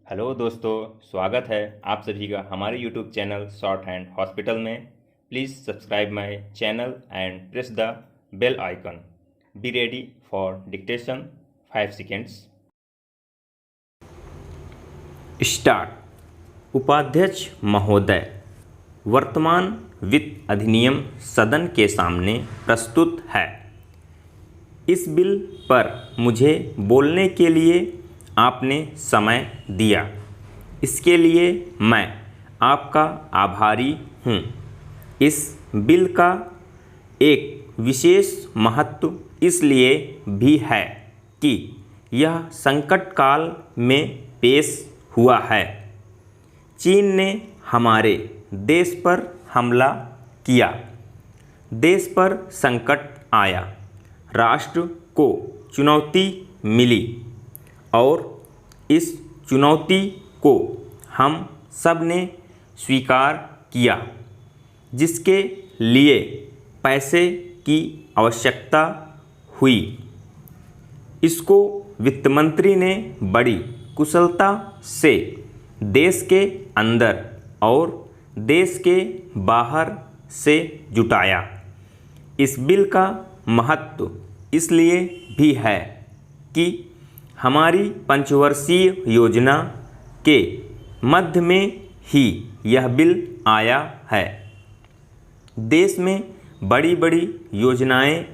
Hello दोस्तों, स्वागत है आप सभी का हमारे YouTube channel shorthand hospital में। Please subscribe my channel and press the bell icon. Be ready for dictation 5 seconds. Start. उपाध्यक्ष महोदय, वर्तमान वित्त अधिनियम सदन के सामने प्रस्तुत है। इस बिल पर मुझे बोलने के लिए आपने समय दिया, इसके लिए मैं आपका आभारी हूँ। इस बिल का एक विशेष महत्व इसलिए भी है कि यह संकट काल में पेश हुआ है। चीन ने हमारे देश पर हमला किया, देश पर संकट आया, राष्ट्र को चुनौती मिली और इस चुनौती को हम सब ने स्वीकार किया, जिसके लिए पैसे की आवश्यकता हुई। इसको वित्त मंत्री ने बड़ी कुशलता से देश के अंदर और देश के बाहर से जुटाया। इस बिल का महत्व इसलिए भी है कि हमारी पंचवर्षीय योजना के मध्य में ही यह बिल आया है। देश में बड़ी बड़ी योजनाएं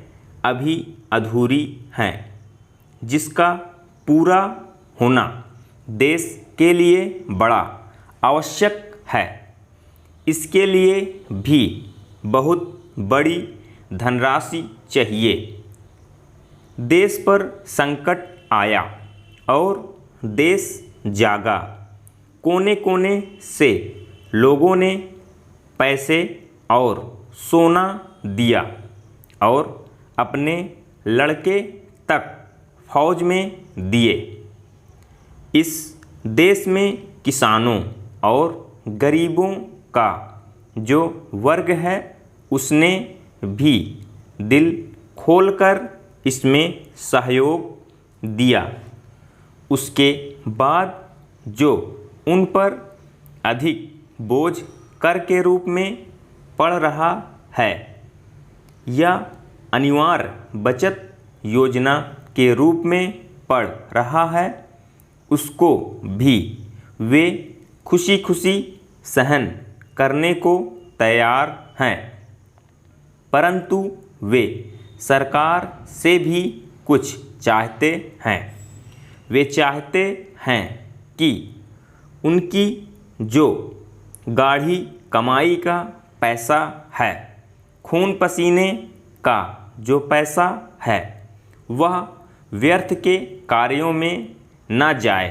अभी अधूरी हैं, जिसका पूरा होना देश के लिए बड़ा आवश्यक है। इसके लिए भी बहुत बड़ी धनराशि चाहिए। देश पर संकट आया और देश जागा। कोने कोने से लोगों ने पैसे और सोना दिया और अपने लड़के तक फौज में दिए। इस देश में किसानों और गरीबों का जो वर्ग है, उसने भी दिल खोलकर इसमें सहयोग दिया। उसके बाद जो उन पर अधिक बोझ कर के रूप में पड़ रहा है या अनिवार्य बचत योजना के रूप में पड़ रहा है, उसको भी वे खुशी खुशी सहन करने को तैयार हैं। परंतु वे सरकार से भी कुछ चाहते हैं। वे चाहते हैं कि उनकी जो गाढ़ी कमाई का पैसा है, खून पसीने का जो पैसा है, वह व्यर्थ के कार्यों में न जाए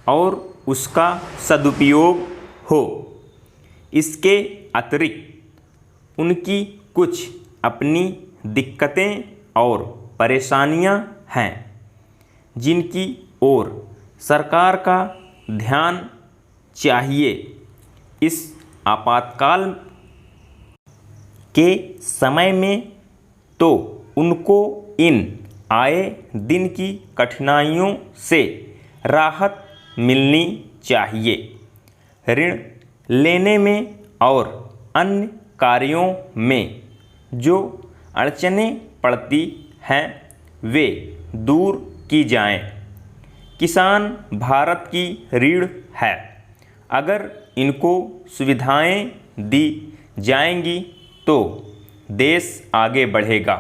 और उसका सदुपयोग हो। इसके अतिरिक्त उनकी कुछ अपनी दिक्कतें और परेशानियां हैं, जिनकी ओर सरकार का ध्यान चाहिए। इस आपातकाल के समय में तो उनको इन आए दिन की कठिनाइयों से राहत मिलनी चाहिए। ऋण लेने में और अन्य कार्यों में जो अड़चनें पड़ती हैं, वे दूर की जाएं। किसान भारत की रीढ़ है। अगर इनको सुविधाएं दी जाएंगी तो देश आगे बढ़ेगा।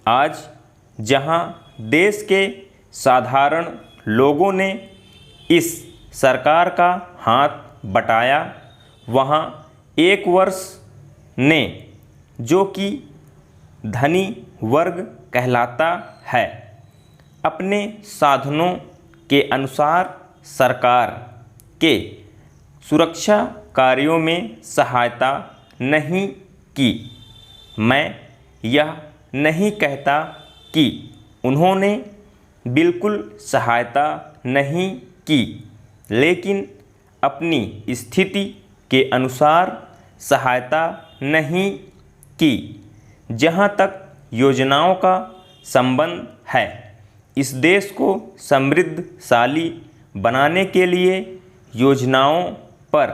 आज जहां देश के साधारण लोगों ने इस सरकार का हाथ बटाया, वहां एक वर्ष ने, जो कि धनी वर्ग कहलाता है, अपने साधनों के अनुसार सरकार के सुरक्षा कार्यों में सहायता नहीं की। मैं यह नहीं कहता कि उन्होंने बिल्कुल सहायता नहीं की, लेकिन अपनी स्थिति के अनुसार सहायता नहीं की। जहाँ तक योजनाओं का संबंध है, इस देश को समृद्धशाली बनाने के लिए योजनाओं पर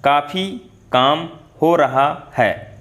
काफ़ी काम हो रहा है।